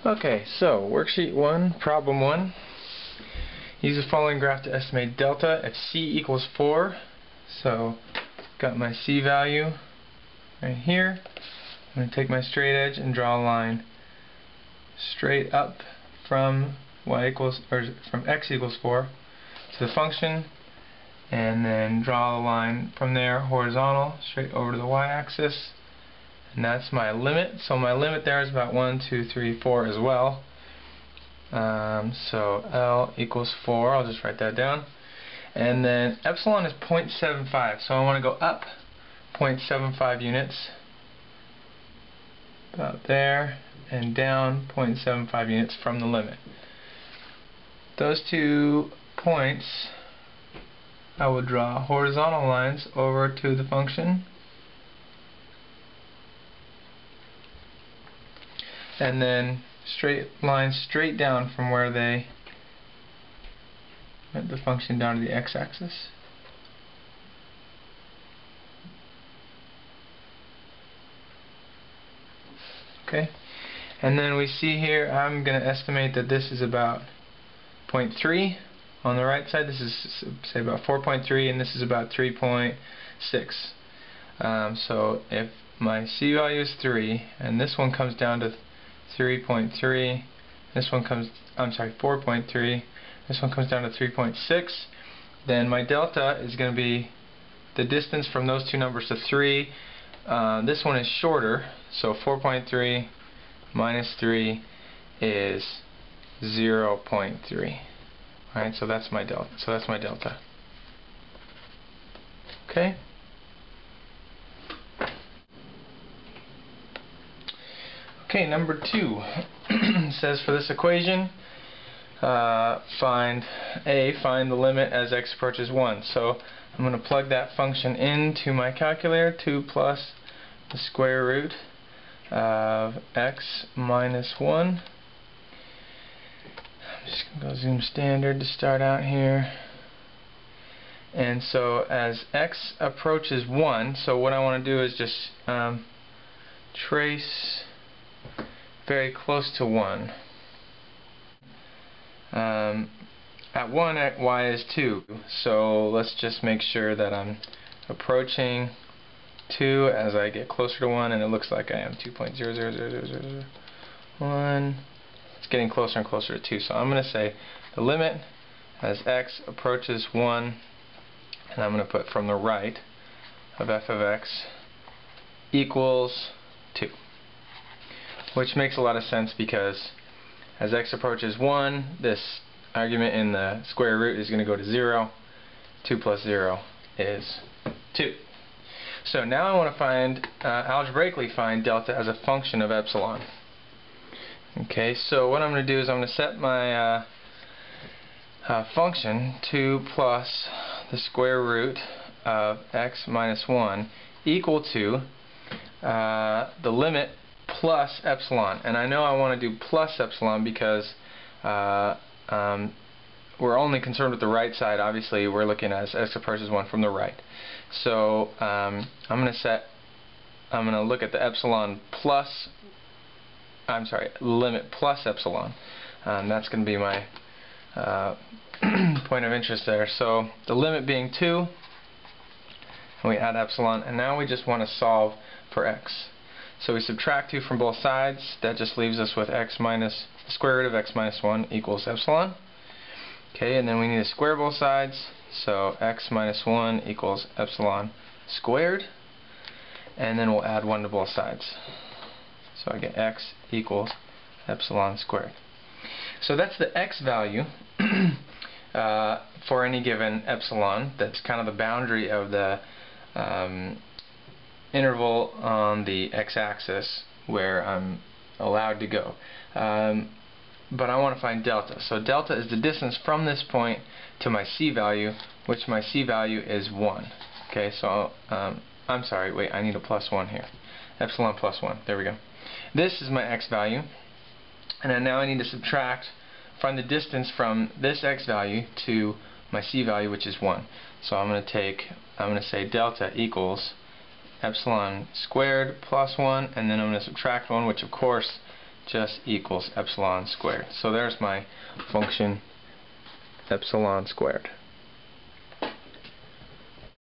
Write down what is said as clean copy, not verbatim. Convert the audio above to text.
Okay, so worksheet 1, problem 1. Use the following graph to estimate delta if C equals 4. So, got my C value right here. I'm going to take my straight edge and draw a line straight up from from x equals 4 to the function, and then draw a line from there horizontal straight over to the y-axis. And that's my limit. So my limit there is about 1, 2, 3, 4 as well. So L equals 4. I'll just write that down. And then epsilon is 0.75. So I want to go up 0.75 units. About there. And down 0.75 units from the limit. Those 2 points, I would draw horizontal lines over to the function. And then straight lines straight down from where they met the function down to the x-axis. Okay, and then we see here I'm going to estimate that this is about 0.3 on the right side. This is say about 4.3, and this is about 3.6. So if my C value is 3 and this one comes down to 3.3, this one comes, 4.3, this one comes down to 3.6, then my delta is going to be the distance from those two numbers to 3. This one is shorter, so 4.3 minus 3 is 0.3. Alright, so that's my delta. Okay? Okay, number 2 says for this equation, find the limit as x approaches 1. So I'm going to plug that function into my calculator. 2 plus the square root of x minus 1. I'm just going to go zoom standard to start out here. And so as x approaches 1, so what I want to do is just trace very close to 1. At 1, y is 2, so let's just make sure that I'm approaching 2 as I get closer to 1, and it looks like I am 2.000001. It's getting closer and closer to 2, so I'm going to say the limit as x approaches 1, and I'm going to put from the right of f of x equals 2. Which makes a lot of sense because as x approaches 1, this argument in the square root is going to go to 0. 2 plus 0 is 2. So now I want to algebraically find delta as a function of epsilon. Okay, so what I'm going to do is I'm going to set my function 2 plus the square root of x minus 1 equal to the limit plus epsilon. And I know I want to do plus epsilon because we're only concerned with the right side. Obviously we're looking at x approaches 1 from the right. So I'm going to look at the epsilon plus, limit plus epsilon. That's going to be my point of interest there. So the limit being 2, and we add epsilon, and now we just want to solve for x. So we subtract 2 from both sides. That just leaves us with x minus the square root of x minus 1 equals epsilon. Okay, and then we need to square both sides. So x minus 1 equals epsilon squared. And then we'll add 1 to both sides. So I get x equals epsilon squared. So that's the x value for any given epsilon. That's kind of the boundary of the interval on the x-axis where I'm allowed to go. But I want to find delta. So delta is the distance from this point to my C value, which my C value is 1. Okay, so I'm sorry, wait, I need a plus 1 here. Epsilon plus 1, there we go. This is my x value, and then now I need to find the distance from this x value to my C value, which is 1. So I'm going to say delta equals epsilon squared plus 1, and then I'm going to subtract 1, which of course just equals epsilon squared. So there's my function epsilon squared.